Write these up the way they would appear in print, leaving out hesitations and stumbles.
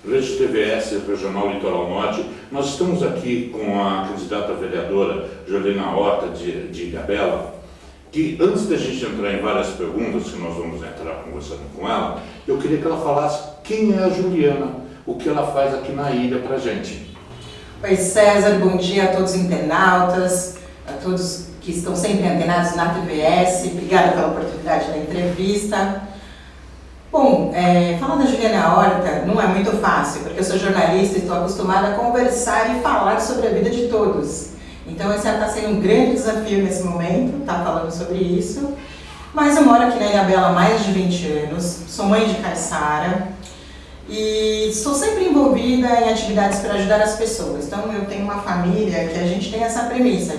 Rede TVS Regional Litoral Norte. Nós estamos aqui com a candidata vereadora Jordana Horta de Ilhabela, que antes da gente entrar em várias perguntas, que nós vamos entrar conversando com ela, eu queria que ela falasse quem é a Juliana, o que ela faz aqui na ilha pra gente. Oi César, bom dia a todos os internautas, a todos que estão sempre antenados na TVS, obrigada pela oportunidade da entrevista. Bom, falar da Juliana Horta não é muito fácil, porque eu sou jornalista e estou acostumada a conversar e falar sobre a vida de todos. Então esse está sendo um grande desafio nesse momento, estar falando sobre isso. Mas eu moro aqui na Ilhabela há mais de 20 anos, sou mãe de Caissara e estou sempre envolvida em atividades para ajudar as pessoas. Então eu tenho uma família que a gente tem essa premissa,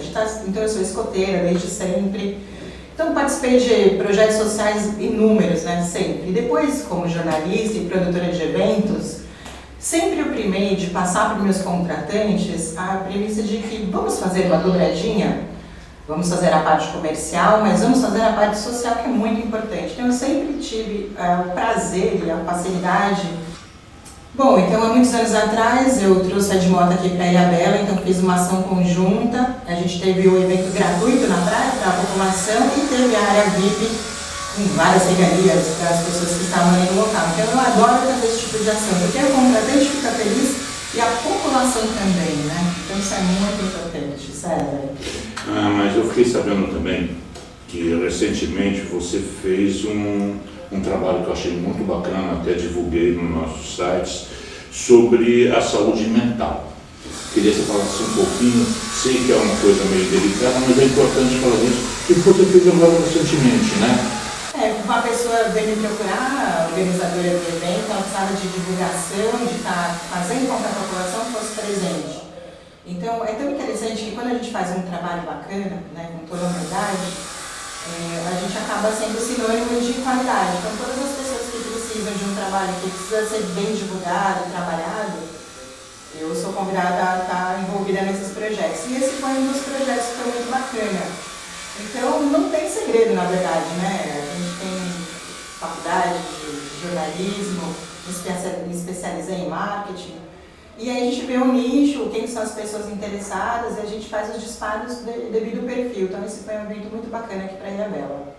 então eu sou escoteira desde sempre. Então participei de projetos sociais inúmeros, né, sempre. E depois, como jornalista e produtora de eventos, sempre eu primei de passar para os meus contratantes a premissa de que vamos fazer uma dobradinha, vamos fazer a parte comercial, mas vamos fazer a parte social, que é muito importante. Então eu sempre tive o prazer e a facilidade. Bom, então há muitos anos atrás eu trouxe a Edmota aqui para Ilhabela, então fiz uma ação conjunta. A gente teve um evento gratuito na praia para a população e teve a área VIP com várias regalias para as pessoas que estavam ali no local. Então eu adoro fazer esse tipo de ação, porque o contratante fica feliz e a população também, né? Então isso é muito importante, César. Mas eu fiquei sabendo também que recentemente você fez um trabalho que eu achei muito bacana, até divulguei nos nossos sites, sobre a saúde mental. Queria que você falasse um pouquinho, sei que é uma coisa meio delicada, mas é importante falar isso, que você fez agora recentemente, né? Uma pessoa veio me procurar, a organizadora do evento, ela precisava de divulgação, de estar fazendo com que a população fosse presente. Então é tão interessante que quando a gente faz um trabalho bacana, né, com toda a humanidade, a gente acaba sendo sinônimo de qualidade. Então todas as pessoas que precisam de um trabalho que precisa ser bem divulgado, trabalhado, eu sou convidada a estar envolvida nesses projetos. E esse foi um dos projetos que foi muito bacana. Então não tem segredo, na verdade, né? A gente tem faculdade de jornalismo, me especializei em marketing. E aí a gente vê o nicho, quem são as pessoas interessadas, e a gente faz os disparos devido ao perfil. Então esse foi um evento muito bacana aqui para Ilhabela.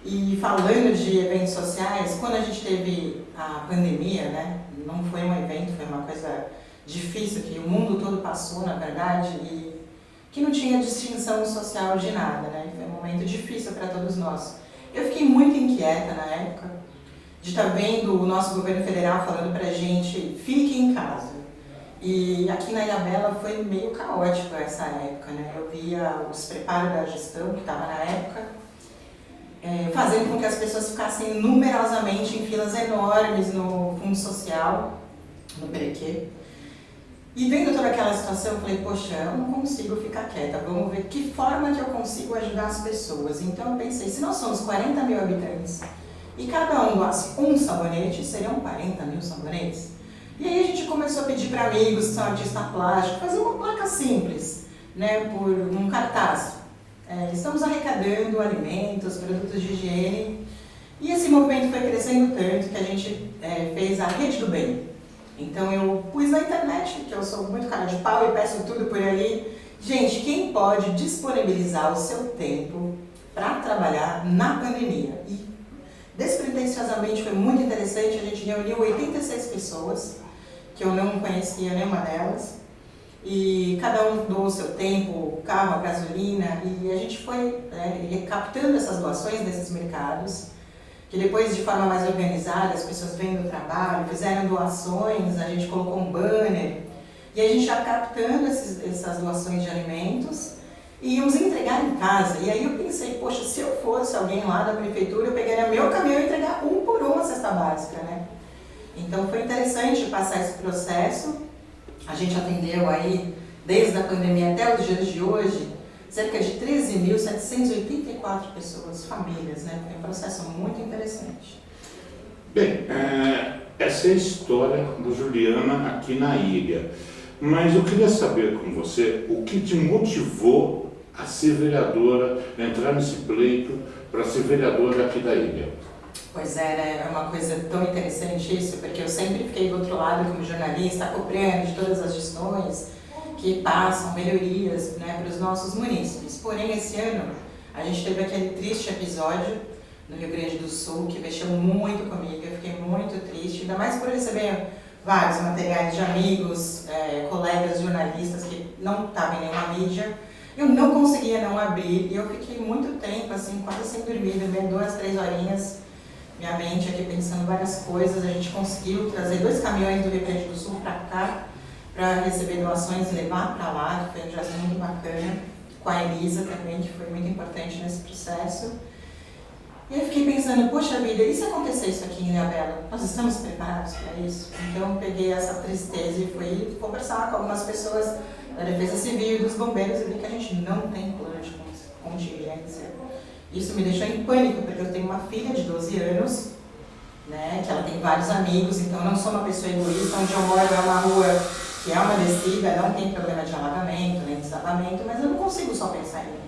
E falando de eventos sociais, quando a gente teve a pandemia, né, não foi um evento, foi uma coisa difícil, que o mundo todo passou, na verdade, e que não tinha distinção social de nada, né? Foi um momento difícil para todos nós. Eu fiquei muito inquieta na época, de estar vendo o nosso governo federal falando pra gente, fique em casa. E aqui na Ilhabela foi meio caótico essa época, né? Eu via o despreparo da gestão que estava na época, fazendo com que as pessoas ficassem numerosamente em filas enormes no Fundo Social, no Perequê. E vendo toda aquela situação, eu falei, poxa, eu não consigo ficar quieta, vamos ver que forma que eu consigo ajudar as pessoas. Então eu pensei, se nós somos 40 mil habitantes, e cada um doasse um sabonete, seriam 40 mil sabonetes. E aí a gente começou a pedir para amigos que são artistas plásticos, fazer uma placa simples, né, por um cartaz. Estamos arrecadando alimentos, produtos de higiene, e esse movimento foi crescendo tanto que a gente fez a Rede do Bem. Então eu pus na internet, que eu sou muito cara de pau e peço tudo por ali. Gente, quem pode disponibilizar o seu tempo para trabalhar na pandemia? E despretensiosamente foi muito interessante, a gente reuniu 86 pessoas, que eu não conhecia nenhuma delas, e cada um doou o seu tempo, o carro, a gasolina, e a gente foi recaptando essas doações desses mercados, que depois, de forma mais organizada, as pessoas vendo o trabalho, fizeram doações, a gente colocou um banner, e a gente já captando essas doações de alimentos, e íamos entregar em casa. E aí eu pensei, poxa, se eu fosse alguém lá da prefeitura, eu pegaria meu caminhão e entregar um por um a cesta básica, né? Então foi interessante passar esse processo. A gente atendeu aí, desde a pandemia até os dias de hoje, cerca de 13.784 pessoas, famílias, né? Foi um processo muito interessante. Bem, essa é a história da Juliana aqui na ilha. Mas eu queria saber com você o que te motivou a ser vereadora, a entrar nesse pleito para ser vereadora aqui da ilha. Pois é, né? É uma coisa tão interessante isso, porque eu sempre fiquei do outro lado como jornalista, acompanhando de todas as gestões que passam melhorias, né, para os nossos munícipes. Porém, esse ano, a gente teve aquele triste episódio no Rio Grande do Sul, que mexeu muito comigo, eu fiquei muito triste, ainda mais por receber vários materiais de amigos, colegas jornalistas que não estavam em nenhuma mídia. Eu não conseguia não abrir e eu fiquei muito tempo, assim, quase sem dormir, dormia 2, 3 horinhas, minha mente aqui pensando várias coisas. A gente conseguiu trazer 2 caminhões do Rio Grande do Sul para cá, para receber doações e levar para lá, que foi um gesto muito bacana, com a Elisa também, que foi muito importante nesse processo. E eu fiquei pensando, poxa vida, e se acontecer isso aqui em Ilhabela? Nós estamos preparados para isso? Então eu peguei essa tristeza e fui conversar com algumas pessoas da Defesa Civil e dos bombeiros e vi que a gente não tem plano de contingência. Isso me deixou em pânico, porque eu tenho uma filha de 12 anos, né, que ela tem vários amigos, então eu não sou uma pessoa egoísta. Onde eu moro é uma rua que é uma descida, não tem problema de alagamento, nem desabamento, mas eu não consigo só pensar em mim.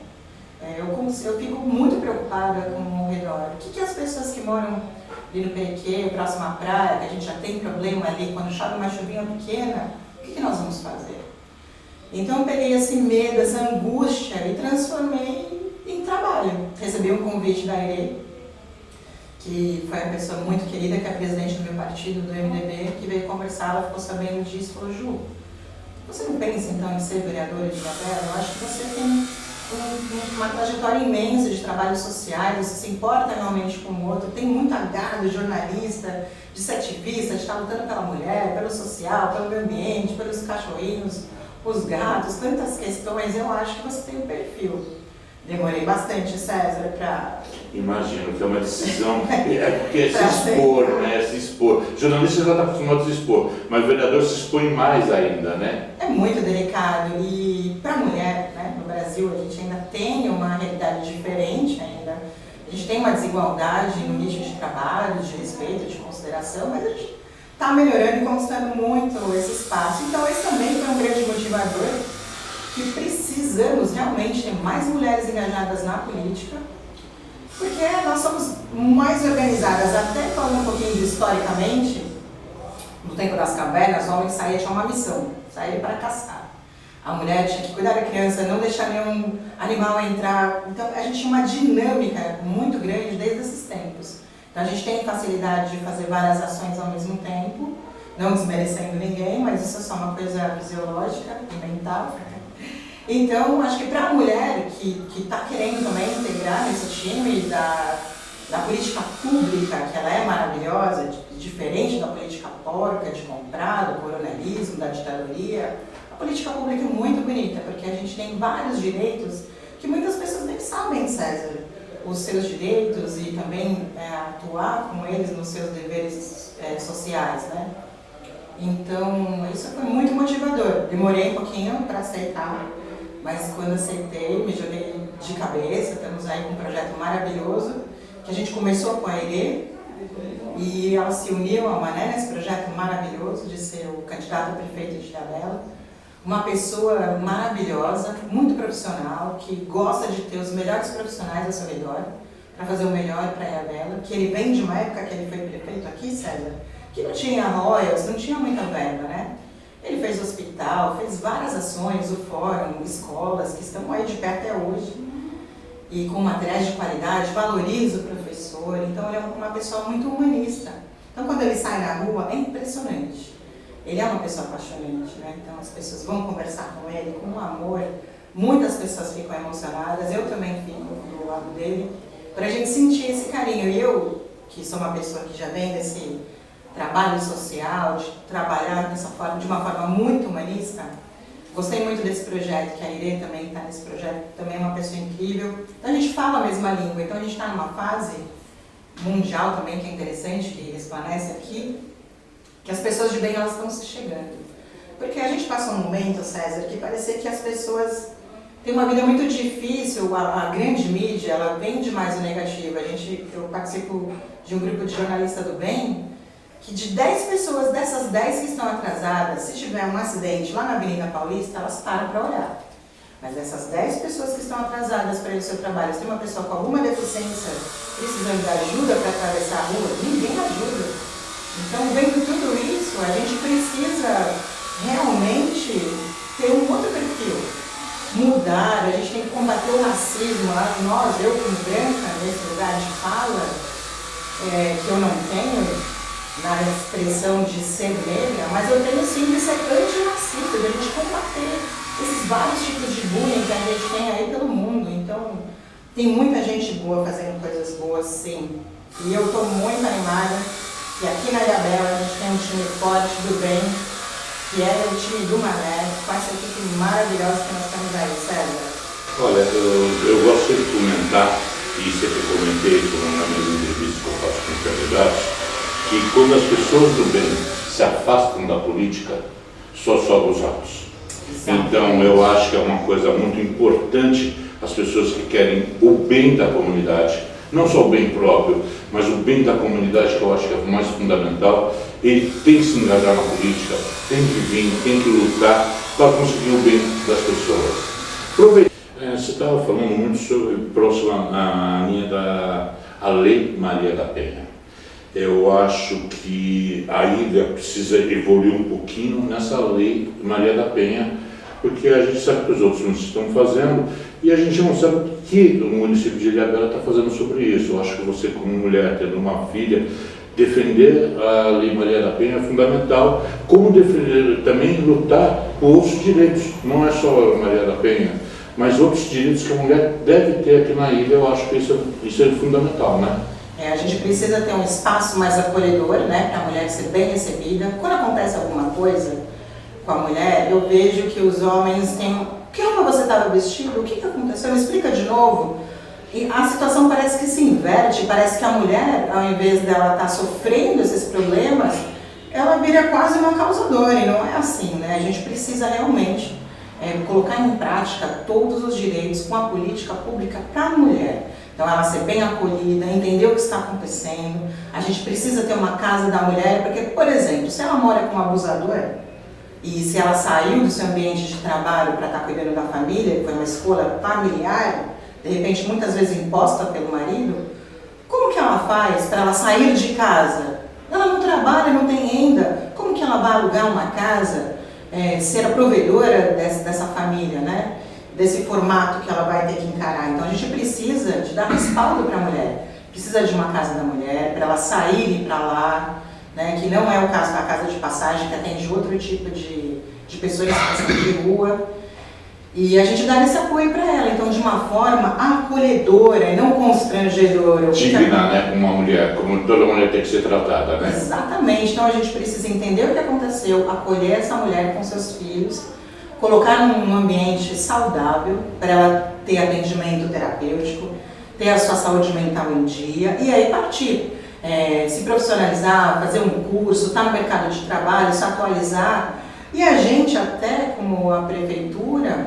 Eu fico muito preocupada com o redor. O que as pessoas que moram ali no Perequê, próximo à praia, que a gente já tem problema ali, quando chove uma chuvinha pequena, o que nós vamos fazer? Então eu peguei esse medo, essa angústia e transformei em trabalho. Recebi um convite da Irê, que foi uma pessoa muito querida, que é a presidente do meu partido, do MDB, que veio conversar. Ela ficou sabendo disso e falou: Ju, você não pensa então em ser vereadora de Ilhabela? Eu acho que você tem uma trajetória imensa de trabalhos sociais, você se importa realmente com o outro, tem muito agarro de jornalista, de ser ativista, de estar lutando pela mulher, pelo social, pelo meio ambiente, pelos cachorrinhos, os gatos, tantas questões. Eu acho que você tem um perfil. Demorei bastante, César, para... Imagino que é uma decisão, porque é se expor, né? Se expor. O jornalista já está acostumado a se expor, mas o vereador se expõe mais ainda, né? É muito delicado e para a mulher, né, no Brasil, a gente ainda tem uma realidade diferente ainda. A gente tem uma desigualdade no nicho de trabalho, de respeito, de consideração, mas a gente está melhorando e conquistando muito esse espaço. Então esse também foi um grande motivador, que precisamos realmente ter mais mulheres engajadas na política, porque nós somos mais organizadas. Até falando um pouquinho historicamente, no tempo das cavernas, o homem saía, tinha uma missão, saía para caçar. A mulher tinha que cuidar da criança, não deixar nenhum animal entrar. Então a gente tinha uma dinâmica muito grande desde esses tempos. Então a gente tem facilidade de fazer várias ações ao mesmo tempo, não desmerecendo ninguém, mas isso é só uma coisa fisiológica e mental. Então, acho que para a mulher que está querendo também integrar nesse time da política pública, que ela é maravilhosa, diferente da política porca, de comprar, do coronelismo, da ditadoria, a política pública é muito bonita, porque a gente tem vários direitos que muitas pessoas nem sabem, César, os seus direitos e também atuar com eles nos seus deveres sociais, né? Então, isso foi muito motivador. Demorei um pouquinho para aceitar, mas quando aceitei, me joguei de cabeça. Estamos aí com um projeto maravilhoso, que a gente começou com a Irê, e ela se uniu a Mané nesse projeto maravilhoso de ser o candidato a prefeito de Ilhabela. Uma pessoa maravilhosa, muito profissional, que gosta de ter os melhores profissionais ao seu redor, para fazer o melhor para Ilhabela, que ele vem de uma época que ele foi prefeito aqui, César, que não tinha royalties, não tinha muita verba, né? Ele fez hospital, fez várias ações, o fórum, escolas, que estão aí de pé até hoje, e com materiais de qualidade, valoriza o professor. Então ele é uma pessoa muito humanista. Então quando ele sai na rua, é impressionante. Ele é uma pessoa apaixonante, né? Então as pessoas vão conversar com ele com amor, muitas pessoas ficam emocionadas, eu também fico do lado dele, para a gente sentir esse carinho. E eu, que sou uma pessoa que já vem desse trabalho social, de trabalhar de uma forma muito humanista, gostei muito desse projeto, que a Irê também está nesse projeto, também é uma pessoa incrível. Então a gente fala a mesma língua, então a gente está numa fase mundial também, que é interessante, que resplandece aqui, que as pessoas de bem, elas estão se chegando. Porque a gente passa um momento, César, que parecia que as pessoas têm uma vida muito difícil, a grande mídia, ela vende mais o negativo. Eu participo de um grupo de jornalistas do bem, que de 10 pessoas, dessas 10 que estão atrasadas, se tiver um acidente lá na Avenida Paulista, elas param para olhar. Mas dessas 10 pessoas que estão atrasadas para ir ao seu trabalho, se tem uma pessoa com alguma deficiência precisando de ajuda para atravessar a rua, ninguém ajuda. Então, vendo tudo isso, a gente precisa realmente ter um outro perfil. Mudar, a gente tem que combater o racismo. Eu como branca, nesse lugar de fala, que eu não tenho, na expressão de ser negra, mas eu tenho sim de ser antirracista, de a gente combater esses vários tipos de bullying que a gente tem aí pelo mundo. Então, tem muita gente boa fazendo coisas boas, sim. E eu estou muito animada. E aqui na Ilhabela a gente tem um time forte do bem, que é o time do Mané, com essa equipe maravilhosa que nós temos aí, César. Olha, eu gosto de comentar, e sempre comentei nas minhas entrevistas que eu faço com candidatos, que quando as pessoas do bem se afastam da política, só sobram os ratos. Então, eu acho que é uma coisa muito importante as pessoas que querem o bem da comunidade, não só o bem próprio, mas o bem da comunidade, que eu acho que é o mais fundamental. Ele tem que se engajar na política, tem que vir, tem que lutar para conseguir o bem das pessoas. Você estava falando muito sobre próximo à linha da Lei Maria da Penha. Eu acho que a ilha precisa evoluir um pouquinho nessa Lei Maria da Penha, porque a gente sabe que os outros não estão fazendo e a gente não sabe o que o município de Ilhabela está fazendo sobre isso. Eu acho que você, como mulher, tendo uma filha, defender a Lei Maria da Penha é fundamental, como defender, também lutar por outros direitos, não é só a Maria da Penha, mas outros direitos que a mulher deve ter aqui na ilha. Eu acho que isso é fundamental, né? A gente precisa ter um espaço mais acolhedor, né, para a mulher ser bem recebida. Quando acontece alguma coisa com a mulher, eu vejo que os homens têm... Que roupa você estava vestido? O que aconteceu? Me explica de novo. E a situação parece que se inverte, parece que a mulher, ao invés dela estar sofrendo esses problemas, ela vira quase uma causadora, e não é assim, né? A gente precisa realmente colocar em prática todos os direitos com a política pública para a mulher. Então, ela ser bem acolhida, entender o que está acontecendo. A gente precisa ter uma casa da mulher, porque, por exemplo, se ela mora com um abusador, e se ela saiu do seu ambiente de trabalho para estar cuidando da família, que foi uma escolha familiar, de repente muitas vezes imposta pelo marido, como que ela faz para ela sair de casa? Ela não trabalha, não tem renda, como que ela vai alugar uma casa, ser a provedora dessa família, né? Desse formato que ela vai ter que encarar? Então a gente precisa de dar respaldo para a mulher, precisa de uma casa da mulher, para ela sair e ir para lá, né? Que não é o caso da casa de passagem, que atende outro tipo de pessoas em situação de rua. E a gente dá esse apoio para ela, então de uma forma acolhedora e não constrangedora. Digna, né, como uma mulher, como toda mulher tem que ser tratada, né? Exatamente, então a gente precisa entender o que aconteceu, acolher essa mulher com seus filhos, colocar num ambiente saudável para ela ter atendimento terapêutico, ter a sua saúde mental em dia e aí partir. Se profissionalizar, fazer um curso, estar no mercado de trabalho, se atualizar. E a gente até, como a prefeitura,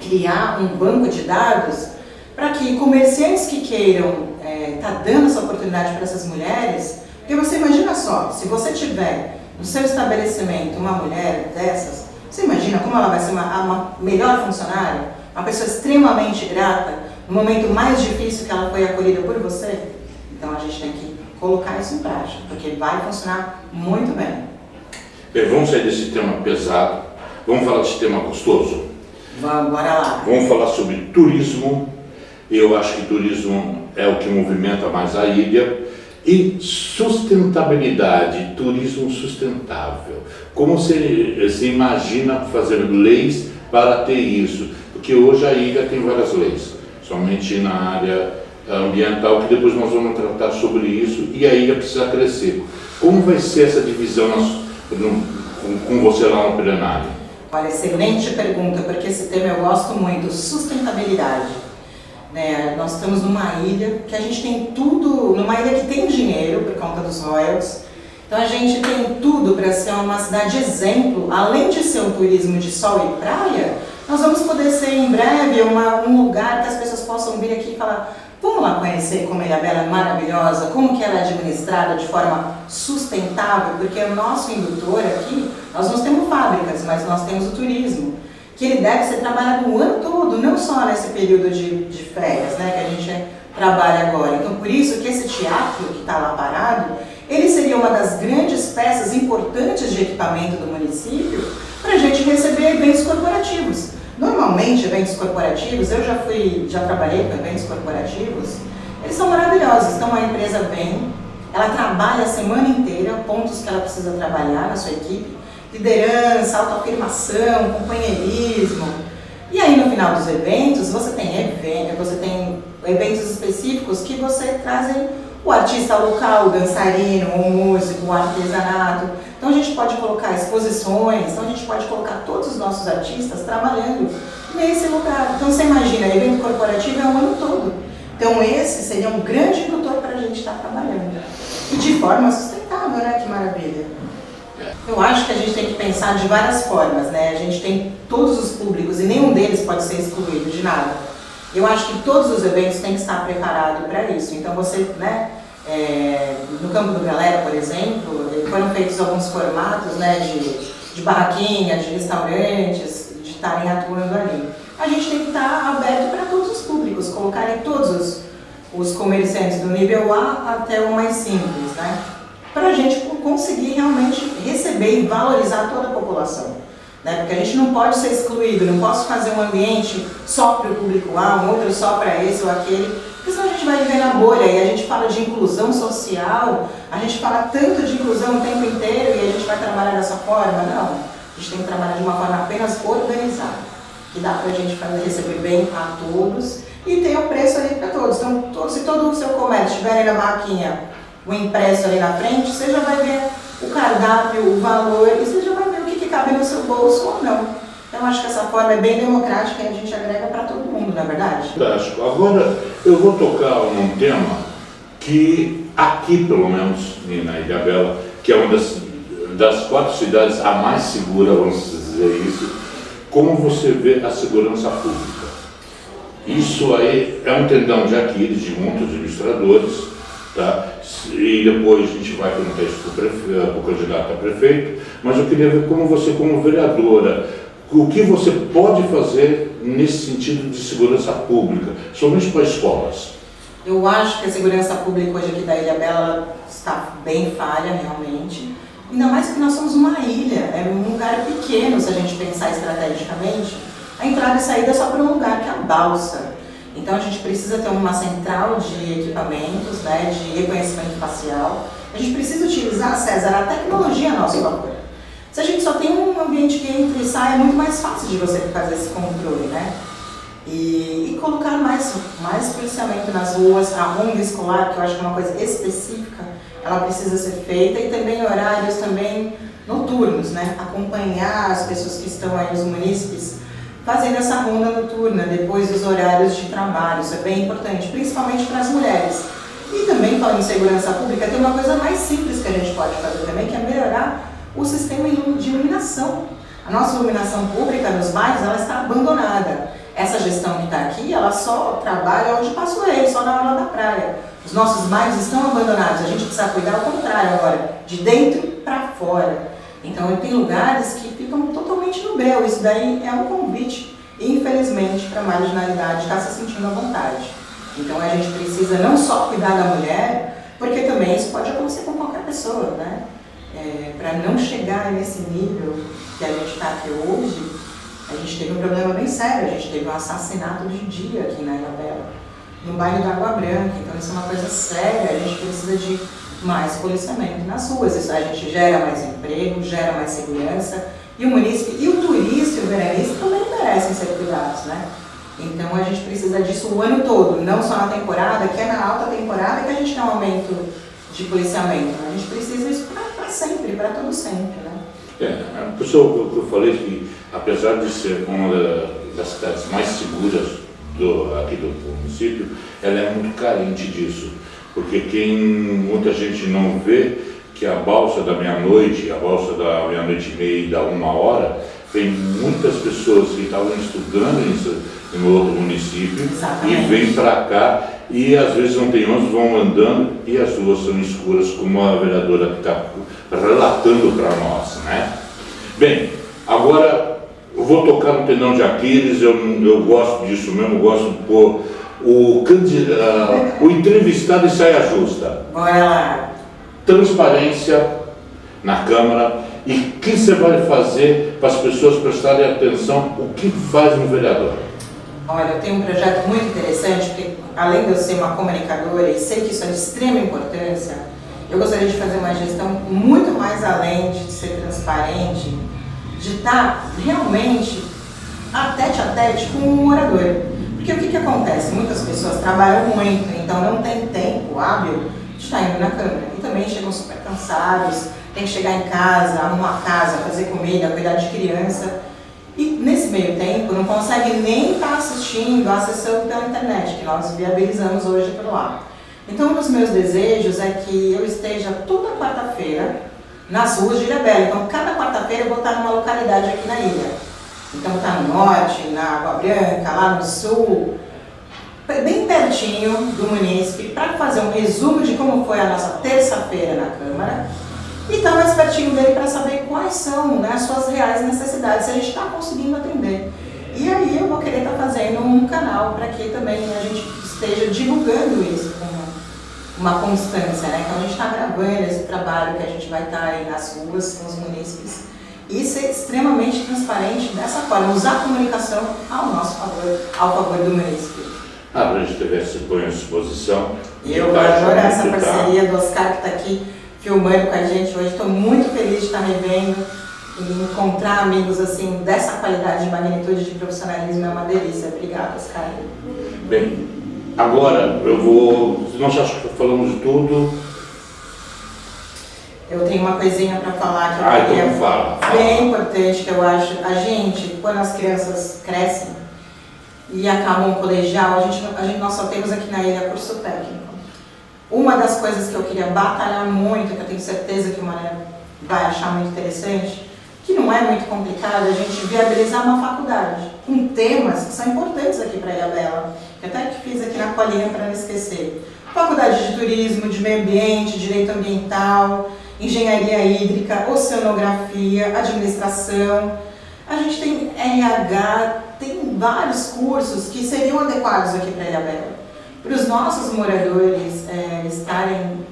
criar um banco de dados para que comerciantes que queiram estar dando essa oportunidade para essas mulheres, porque você imagina só, se você tiver no seu estabelecimento uma mulher dessas, você imagina como ela vai ser uma melhor funcionária, uma pessoa extremamente grata, no momento mais difícil que ela foi acolhida por você? Então a gente tem que colocar isso em prática, porque vai funcionar muito bem. Vamos sair desse tema pesado, vamos falar desse tema gostoso? Vamos, bora lá. Vamos falar sobre turismo. Eu acho que turismo é o que movimenta mais a ilha. E sustentabilidade, turismo sustentável. Como você imagina fazer leis para ter isso? Porque hoje a ilha tem várias leis, somente na área ambiental, que depois nós vamos tratar sobre isso, e a ilha precisa crescer. Como vai ser essa divisão com você lá no plenário? Olha, excelente pergunta, porque esse tema eu gosto muito, sustentabilidade. Nós estamos numa ilha que a gente tem tudo, numa ilha que tem dinheiro por conta dos royalties, então a gente tem tudo para ser uma cidade exemplo. Além de ser um turismo de sol e praia, nós vamos poder ser em breve um lugar que as pessoas possam vir aqui e falar: vamos lá conhecer como a Ilhabela é maravilhosa, como que ela é administrada de forma sustentável, porque o nosso indutor aqui, nós não temos fábricas, mas nós temos o turismo. que ele deve ser trabalhado o ano todo, não só nesse período de férias, né, que a gente trabalha agora. Então, por isso que esse teatro que está lá parado, ele seria uma das grandes peças importantes de equipamento do município para a gente receber eventos corporativos. Normalmente, eventos corporativos, eu já trabalhei com eventos corporativos, eles são maravilhosos. Então, a empresa vem, ela trabalha a semana inteira, pontos que ela precisa trabalhar na sua equipe, liderança, autoafirmação, companheirismo. E aí, no final dos eventos, você tem eventos específicos que você trazem o artista local, o dançarino, o músico, o artesanato. Então a gente pode colocar exposições, então a gente pode colocar todos os nossos artistas trabalhando nesse lugar. Então você imagina, evento corporativo é o ano todo. Então esse seria um grande indutor para a gente estar trabalhando. E de forma sustentável, né? Que maravilha. Eu acho que a gente tem que pensar de várias formas, né? A gente tem todos os públicos e nenhum deles pode ser excluído de nada. Eu acho que todos os eventos têm que estar preparados para isso. Então você, né, no Campo do Galera, por exemplo, foram feitos alguns formatos, né, de barraquinha, de restaurantes, de estarem atuando ali. A gente tem que estar aberto para todos os públicos, colocarem todos os comerciantes do nível A até o mais simples, né, para a gente conseguir realmente receber e valorizar toda a população. Né? Porque a gente não pode ser excluído, não posso fazer um ambiente só para o público A, um outro só para esse ou aquele, porque senão a gente vai viver na bolha e a gente fala de inclusão social, a gente fala tanto de inclusão o tempo inteiro e a gente vai trabalhar dessa forma. Não, a gente tem que trabalhar de uma forma apenas organizada, que dá para a gente receber bem a todos e ter o preço ali para todos. Então, se todo o seu comércio estiver ali na barraquinha, o impresso ali na frente, você já vai ver o cardápio, o valor e você já vai ver cabe no seu bolso ou não. Então acho que essa forma é bem democrática e a gente agrega para todo mundo, não é verdade? Fantástico. Agora eu vou tocar num tema que aqui, pelo menos, na Ilhabela, que é uma das 4 cidades a mais segura, vamos dizer isso, como você vê a segurança pública? Isso aí é um tendão de Aquiles de muitos ilustradores, tá? E depois a gente vai perguntar isso para o candidato a prefeito, mas eu queria ver como você, como vereadora, o que você pode fazer nesse sentido de segurança pública, somente para escolas. Eu acho que a segurança pública hoje aqui da Ilhabela está bem falha, realmente. Ainda mais que nós somos uma ilha, é um lugar pequeno, se a gente pensar estrategicamente. A entrada e saída é só para um lugar, que é a balsa. Então a gente precisa ter uma central de equipamentos, né, de reconhecimento facial. A gente precisa utilizar, César, a tecnologia a nosso favor. Se a gente só tem um ambiente que entra e sai, é muito mais fácil de você fazer esse controle, né? E colocar mais policiamento nas ruas, a ronda escolar, que eu acho que é uma coisa específica, ela precisa ser feita, e também horários também noturnos, né? Acompanhar as pessoas que estão aí, os munícipes, fazendo essa ronda noturna, depois dos horários de trabalho. Isso é bem importante, principalmente para as mulheres. E também, falando em segurança pública, tem uma coisa mais simples que a gente pode fazer também, que é melhorar o sistema de iluminação. A nossa iluminação pública nos bairros, ela está abandonada. Essa gestão que está aqui, ela só trabalha onde passa o rei, só na hora da praia. Os nossos bairros estão abandonados, a gente precisa cuidar ao contrário agora, de dentro para fora. Então, tem lugares que ficam totalmente no breu. Isso daí é um convite, infelizmente, para a marginalidade estar se sentindo à vontade. Então, a gente precisa não só cuidar da mulher, porque também isso pode acontecer com qualquer pessoa, né? Para não chegar nesse nível que a gente está aqui hoje, a gente teve um problema bem sério. A gente teve um assassinato de dia aqui na Ilhabela, no bairro da Água Branca. Então, isso é uma coisa séria. A gente precisa de mais policiamento nas ruas. Isso a gente gera mais emprego, gera mais segurança. E o munícipe, e o turista e o veranista também merecem ser cuidados, né? Então a gente precisa disso o ano todo, não só na temporada, que é na alta temporada que a gente tem um aumento de policiamento. A gente precisa isso para sempre, para todo sempre, né? Pessoal, eu falei que, apesar de ser uma das cidades mais seguras aqui do município, ela é muito carente disso. Porque muita gente não vê que a balsa da meia-noite, a balsa da meia-noite e meia e da 1h, tem muitas pessoas que estavam estudando em outro município. Exatamente. E vêm para cá e às vezes não tem ônibus, vão andando e as ruas são escuras, como a vereadora que está relatando para nós, né? Bem, agora eu vou tocar no tendão de Aquiles, eu gosto disso mesmo, eu gosto de pôr o entrevistado em saia justa. Bora lá. Transparência na Câmara e o que você vai fazer para as pessoas prestarem atenção o que faz um vereador? Olha, eu tenho um projeto muito interessante, porque além de eu ser uma comunicadora e sei que isso é de extrema importância, eu gostaria de fazer uma gestão muito mais além de ser transparente, de estar realmente a tete com o morador. Porque o que acontece? Muitas pessoas trabalham muito, então não tem tempo hábil de estar indo na Câmara. E também chegam super cansados, tem que chegar em casa, arrumar a casa, fazer comida, cuidar de criança. E nesse meio tempo não consegue nem estar assistindo a sessão pela internet, que nós viabilizamos hoje por lá. Então um dos meus desejos é que eu esteja toda quarta-feira nas ruas de Ilhabela. Então cada quarta-feira eu vou estar numa localidade aqui na ilha. Então está no norte, na Água Branca, lá no sul, bem pertinho do munícipe, para fazer um resumo de como foi a nossa terça-feira na Câmara e estar mais pertinho dele para saber quais são, né, as suas reais necessidades, se a gente está conseguindo atender. E aí eu vou querer estar fazendo um canal para que também a gente esteja divulgando isso com uma constância, né? Então a gente está gravando esse trabalho que a gente vai estar aí nas ruas com os munícipes e ser extremamente transparente dessa forma, usar a comunicação ao nosso favor, ao favor do município. A gente teve essa exposição. Eu adoro essa parceria do Oscar que está aqui filmando com a gente hoje. Estou muito feliz de estar revendo e encontrar amigos assim dessa qualidade de magnitude de profissionalismo é uma delícia. Obrigada, Oscar. Bem, agora eu vou. Nós acho que falamos de tudo. Eu tenho uma coisinha para falar que eu então fala. Bem importante, que eu acho. A gente, quando as crianças crescem e acabam o colegial, nós só temos aqui na ilha curso técnico. Uma das coisas que eu queria batalhar muito, que eu tenho certeza que o Mané vai achar muito interessante, que não é muito complicado, a gente viabilizar uma faculdade com temas que são importantes aqui para a Ilhabela, que até que fiz aqui na colinha para não esquecer. Faculdade de Turismo, de Meio Ambiente, Direito Ambiental, Engenharia Hídrica, Oceanografia, Administração. A gente tem RH, tem vários cursos que seriam adequados aqui para a Ilhabela. Para os nossos moradores estarem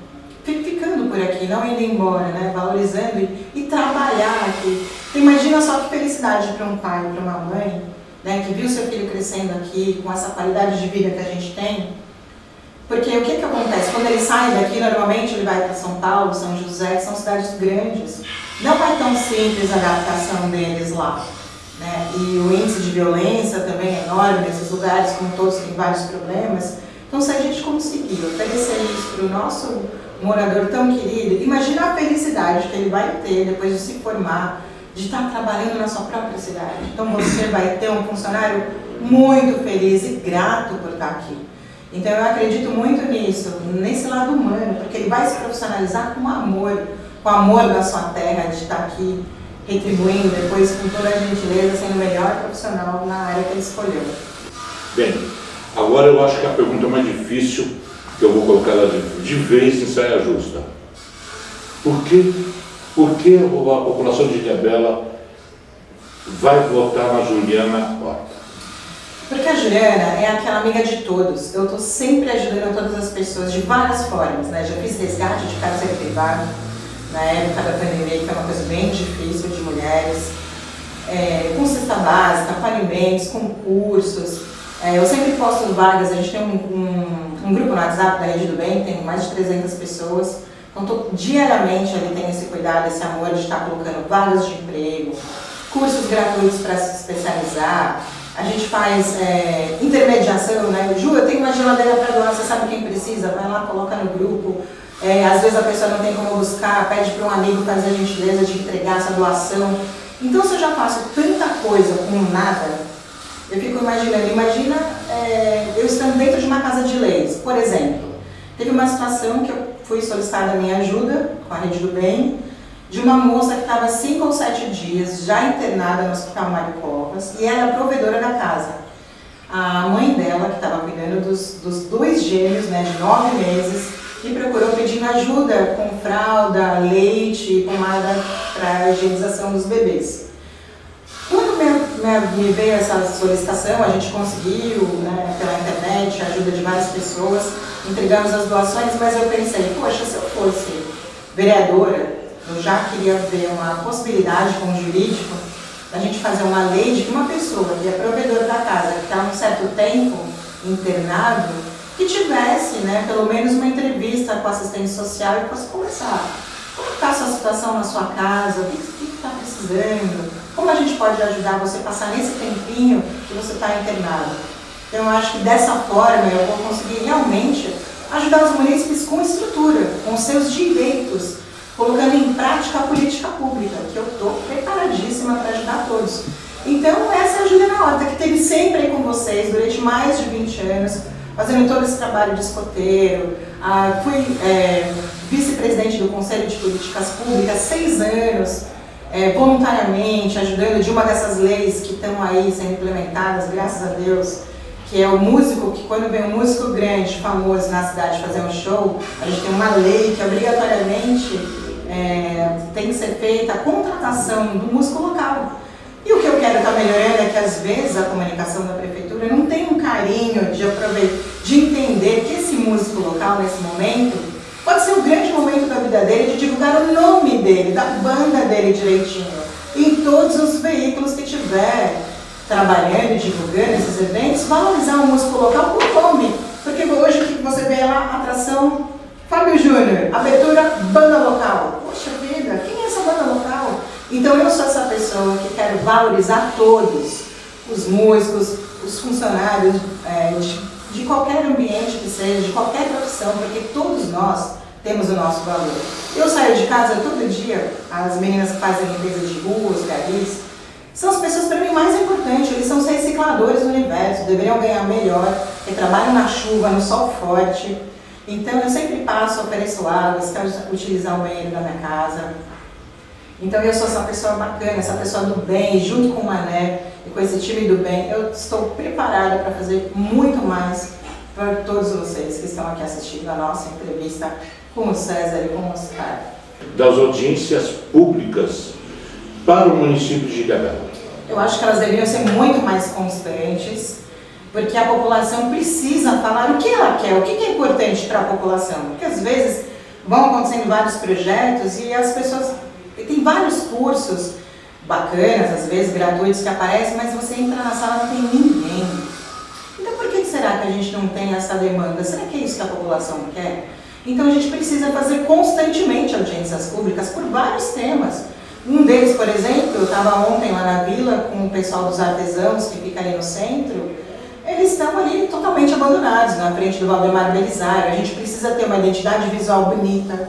ficando por aqui, não indo embora, né? Valorizando e trabalhar aqui. Imagina só que felicidade para um pai, para uma mãe, né, que viu seu filho crescendo aqui, com essa qualidade de vida que a gente tem. Porque o que acontece? Quando ele sai daqui, normalmente ele vai para São Paulo, São José, que são cidades grandes. Não é tão simples a adaptação deles lá, né? E o índice de violência também é enorme nesses lugares, como todos têm vários problemas. Então, se a gente conseguir oferecer isso para o nosso morador tão querido, imagina a felicidade que ele vai ter depois de se formar, de estar trabalhando na sua própria cidade. Então, você vai ter um funcionário muito feliz e grato por estar aqui. Então eu acredito muito nisso, nesse lado humano, porque ele vai se profissionalizar com amor da sua terra, de estar aqui retribuindo depois com toda a gentileza, sendo o melhor profissional na área que ele escolheu. Bem, agora eu acho que a pergunta mais difícil, que eu vou colocar ela de vez em saia justa. Por que a população de Ilhabela vai votar na Juliana Horta? Porque a Juliana é aquela amiga de todos. Eu estou sempre ajudando todas as pessoas de várias formas, né? Já fiz resgate de cárcere privado na época da pandemia, que é uma coisa bem difícil de mulheres, com cesta básica, com alimentos, com cursos. Eu sempre posto vagas, a gente tem um grupo no WhatsApp da Rede do Bem, tem mais de 300 pessoas. Então, diariamente ali tem esse cuidado, esse amor de estar colocando vagas de emprego, cursos gratuitos para se especializar. A gente faz intermediação, né? Ju, eu tenho uma geladeira para doar, você sabe quem precisa? Vai lá, coloca no grupo. Às vezes a pessoa não tem como buscar, pede para um amigo fazer a gentileza de entregar essa doação. Então, se eu já faço tanta coisa com nada, eu fico imaginando, eu estando dentro de uma casa de leis, por exemplo. Teve uma situação que eu fui solicitada a minha ajuda com a Rede do Bem, de uma moça que estava 5 ou 7 dias já internada no Hospital Mário Covas e era a provedora da casa. A mãe dela, que estava cuidando dos 2 gêmeos, né, de 9 meses, me procurou pedindo ajuda com fralda, leite e pomada para a higienização dos bebês. Quando me veio essa solicitação, a gente conseguiu, né, pela internet, a ajuda de várias pessoas, entregamos as doações, mas eu pensei, poxa, se eu fosse vereadora, eu já queria ver uma possibilidade com o jurídico da gente fazer uma lei de que uma pessoa que é provedora da casa, que está há um certo tempo internado, que tivesse, né, pelo menos uma entrevista com o assistente social e fosse conversar. Como está a sua situação na sua casa? O que está precisando? Como a gente pode ajudar você a passar nesse tempinho que você está internado? Então, eu acho que dessa forma eu vou conseguir realmente ajudar os munícipes com estrutura, com seus direitos, colocando em prática a política pública, que eu estou preparadíssima para ajudar todos. Então, essa é a Juliana Horta, que esteve sempre aí com vocês durante mais de 20 anos, fazendo todo esse trabalho de escoteiro. Fui vice-presidente do Conselho de Políticas Públicas 6 anos, voluntariamente, ajudando de uma dessas leis que estão aí sendo implementadas, graças a Deus, que é o músico, que quando vem um músico grande, famoso na cidade fazer um show, a gente tem uma lei que obrigatoriamente tem que ser feita a contratação do músico local. E o que eu quero estar melhorando é que às vezes a comunicação da prefeitura não tem um carinho de entender que esse músico local nesse momento pode ser o grande momento da vida dele de divulgar o nome dele, da banda dele direitinho, em todos os veículos que tiver trabalhando e divulgando esses eventos, valorizar o músico local por nome, porque hoje o que você vê lá, atração Fábio Júnior, abertura banda local. Poxa vida, quem é essa banda local? Então eu sou essa pessoa que quero valorizar todos, os músicos, os funcionários de qualquer ambiente que seja, de qualquer profissão, porque todos nós temos o nosso valor. Eu saio de casa todo dia, as meninas que fazem limpeza de ruas, garis, são as pessoas para mim mais importantes, eles são os recicladores do universo, deveriam ganhar melhor, que trabalham na chuva, no sol forte. Então eu sempre passo, ofereço água, se quero utilizar o banheiro da minha casa. Então eu sou essa pessoa bacana, essa pessoa do bem, junto com o Mané e com esse time do bem, eu estou preparada para fazer muito mais para todos vocês que estão aqui assistindo a nossa entrevista com o César e com o Oscar. Das audiências públicas para o município de Ilhabela. Eu acho que elas deveriam ser muito mais constantes, porque a população precisa falar o que ela quer, o que é importante para a população. Porque às vezes vão acontecendo vários projetos e as pessoas... Tem vários cursos bacanas, às vezes gratuitos, que aparecem, mas você entra na sala e não tem ninguém. Então por que será que a gente não tem essa demanda? Será que é isso que a população quer? Então a gente precisa fazer constantemente audiências públicas por vários temas. Um deles, por exemplo, eu estava ontem lá na vila com o pessoal dos artesãos que fica ali no centro. Eles estão ali totalmente abandonados na frente do Valdemar Belisário. A gente precisa ter uma identidade visual bonita,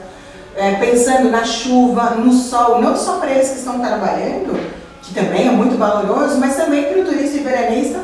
pensando na chuva, no sol, não só para eles que estão trabalhando, que também é muito valoroso, mas também para o turista e veranista,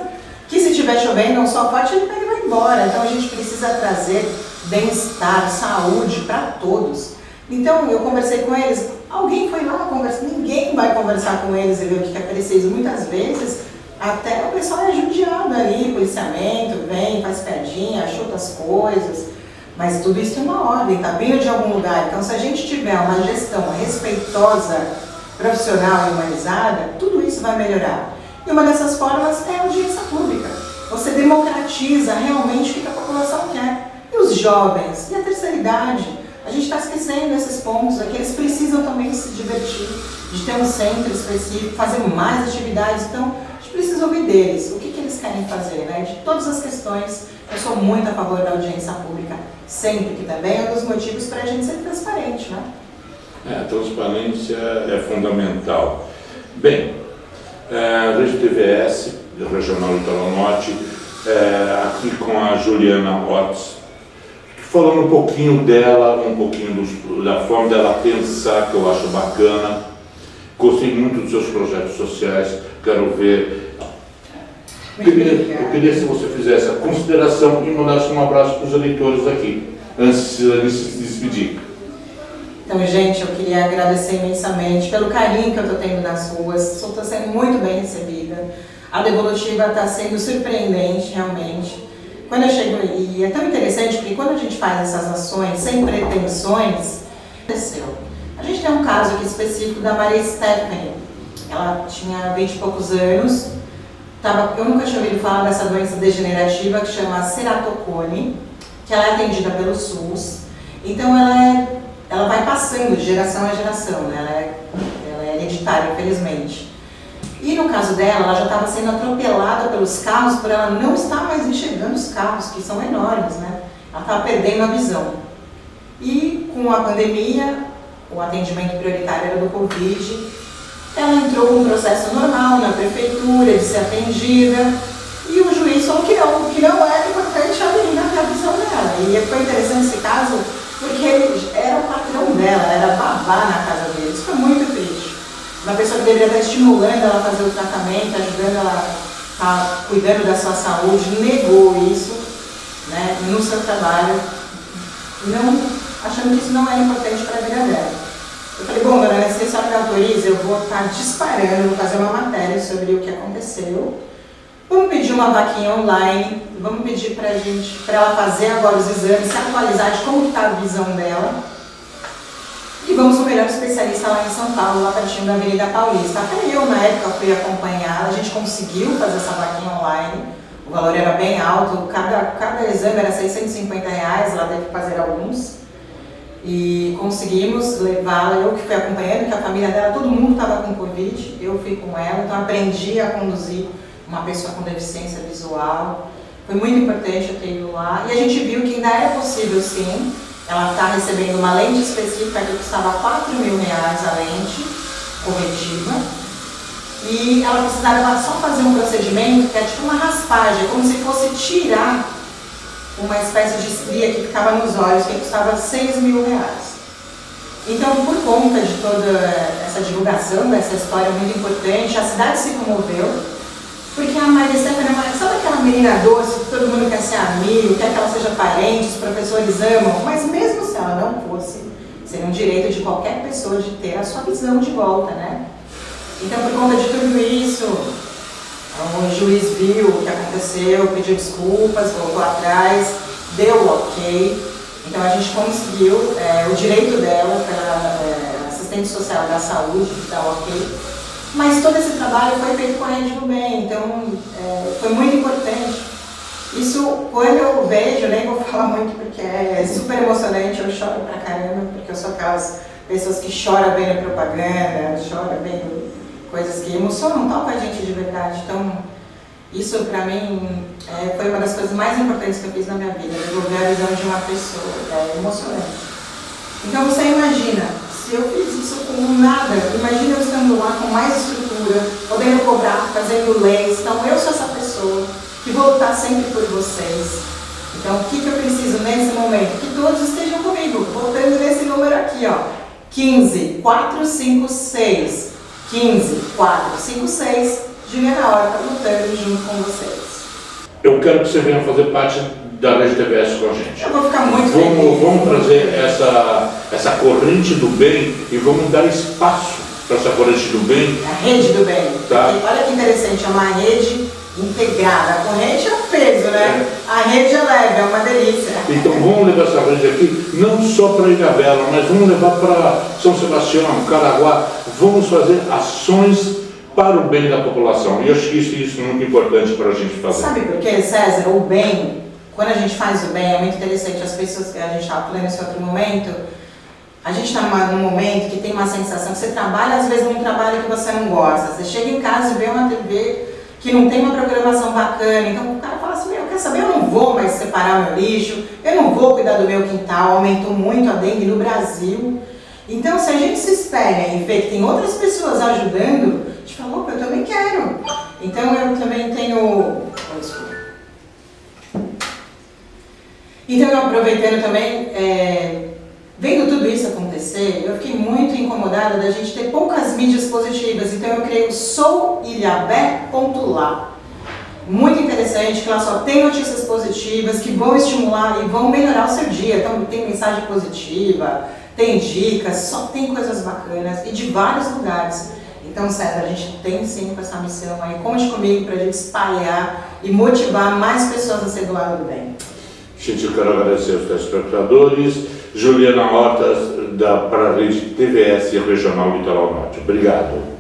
que se estiver chovendo, um sol forte, ele pega e vai embora. Então a gente precisa trazer bem-estar, saúde para todos. Então eu conversei com eles, alguém foi lá conversar, ninguém vai conversar com eles e ver o que é preciso. Muitas vezes até o pessoal é judiado ali, policiamento, vem, faz piadinha, chuta as coisas. Mas tudo isso tem uma ordem, está vindo de algum lugar. Então, se a gente tiver uma gestão respeitosa, profissional e humanizada, tudo isso vai melhorar. E uma dessas formas é a audiência pública. Você democratiza realmente o que a população quer. E os jovens, e a terceira idade. A gente está esquecendo esses pontos aqui, eles precisam também se divertir, de ter um centro específico, fazer mais atividades. Então, a gente precisa ouvir deles, o que eles querem fazer, né? De todas as questões, eu sou muito a favor da audiência pública. Sempre, que também é um dos motivos para a gente ser transparente, né? A transparência é fundamental. Bem, a Rede TVS, Regional Litoral Norte, aqui com a Juliana Horta, falando um pouquinho dela, um pouquinho da forma dela pensar, que eu acho bacana. Gostei muito dos seus projetos sociais, quero ver... Eu queria se você fizesse a consideração e mandasse um abraço para os eleitores aqui, antes de se despedir. Então, gente, eu queria agradecer imensamente pelo carinho que eu estou tendo nas ruas, estou sendo muito bem recebida. A devolutiva está sendo surpreendente, realmente. Quando eu chego, e é tão interessante, porque quando a gente faz essas ações sem pretensões, aconteceu. A gente tem um caso aqui específico da Maria Stephanie, ela tinha 20 e poucos anos, eu nunca tinha ouvido falar dessa doença degenerativa que chama ceratocone, que ela é atendida pelo SUS. Então ela vai passando de geração a geração, né? Ela é hereditária, infelizmente. E no caso dela, ela já estava sendo atropelada pelos carros por ela não estar mais enxergando os carros, que são enormes, né? Ela estava perdendo a visão. E com a pandemia, o atendimento prioritário era do Covid, ela entrou com um processo normal na prefeitura de ser atendida e o juiz falou que não era importante a menina ter a visão dela. E foi interessante esse caso porque ele era o patrão dela, era babá na casa dele. Isso foi muito triste. Uma pessoa que deveria estar estimulando ela a fazer o tratamento, ajudando ela a cuidando da sua saúde, negou isso, né, no seu trabalho, achando que isso não era importante para a vida dela. Eu falei, bom, dona Ana, se a senhora me autoriza, eu vou estar disparando, vou fazer uma matéria sobre o que aconteceu. Vamos pedir uma vaquinha online, vamos pedir para ela fazer agora os exames, se atualizar de como está a visão dela. E vamos no melhor especialista lá em São Paulo, lá pertinho da Avenida Paulista. Até eu, na época, fui acompanhar, a gente conseguiu fazer essa vaquinha online. O valor era bem alto, cada exame era R$650, ela teve que fazer alguns. E conseguimos levá-la, eu que fui acompanhando, que a família dela, todo mundo estava com Covid, eu fui com ela, então aprendi a conduzir uma pessoa com deficiência visual. Foi muito importante eu ter ido lá. E a gente viu que ainda é possível, sim. Ela está recebendo uma lente específica que custava R$4.000 a lente corretiva. E ela precisava só fazer um procedimento que é tipo uma raspagem, como se fosse tirar uma espécie de estria que ficava nos olhos, que custava R$6.000. Então, por conta de toda essa divulgação dessa história muito importante, a cidade se comoveu, porque a Maria Stefania, sabe aquela menina doce que todo mundo quer ser amigo, quer que ela seja parente, os professores amam, mas mesmo se ela não fosse, seria um direito de qualquer pessoa de ter a sua visão de volta, né? Então, por conta de tudo isso, o juiz viu o que aconteceu, pediu desculpas, voltou atrás, deu o ok. Então a gente conseguiu o direito dela pela assistente social da saúde, dar o ok. Mas todo esse trabalho foi feito com a Rede do Bem, então foi muito importante. Isso, quando eu vejo, nem vou falar muito porque é super emocionante, eu choro pra caramba, porque eu sou aquelas pessoas que choram vendo propaganda, choram vendo coisas que emocionam, tocam a gente de verdade. Então, isso pra mim foi uma das coisas mais importantes que eu fiz na minha vida, desenvolver a visão de uma pessoa, é emocionante. Então você imagina, se eu fiz isso com nada, imagina eu estando lá com mais estrutura, podendo cobrar, fazendo leis. Então eu sou essa pessoa que vou lutar sempre por vocês. Então o que eu preciso nesse momento? Que todos estejam comigo, voltando nesse número aqui, ó, 15456. 15456, Juliana Horta, lutando junto com vocês. Eu quero que você venha fazer parte da Rede TVS com a gente. Eu vou ficar muito feliz. Vamos trazer essa corrente do bem e vamos dar espaço para essa corrente do bem. A Rede do Bem. Tá. Olha que interessante, é uma rede integrada. A corrente é um peso, né? A rede é leve, é uma delícia. Então vamos levar essa rede aqui, não só para Ilhabela, mas vamos levar para São Sebastião, Caraguá. Vamos fazer ações para o bem da população. E eu acho que isso é muito importante para a gente fazer. Sabe por quê, César? O bem, quando a gente faz o bem, é muito interessante. As pessoas que a gente estava falando nesse outro momento, a gente está num momento que tem uma sensação que você trabalha, às vezes, num trabalho que você não gosta. Você chega em casa e vê uma TV que não tem uma programação bacana. Então o cara fala assim, quer saber, eu não vou mais separar o meu lixo, eu não vou cuidar do meu quintal. Aumentou muito a dengue no Brasil. Então, se a gente se espelha e vê que tem outras pessoas ajudando, a gente fala, opa, eu também quero. Então, eu também tenho... Então, eu aproveitando também, vendo tudo isso acontecer, eu fiquei muito incomodada da gente ter poucas mídias positivas. Então, eu criei o souilhabé.lá. Muito interessante, que lá só tem notícias positivas que vão estimular e vão melhorar o seu dia. Então, tem mensagem positiva, tem dicas, só tem coisas bacanas e de vários lugares. Então, César, a gente tem sim com essa missão aí, conte comigo para a gente espalhar e motivar mais pessoas a ser do lado do bem. Gente, eu quero agradecer aos telespectadores, Juliana Horta, para a Rede TVS Regional Litoral Norte. Obrigado.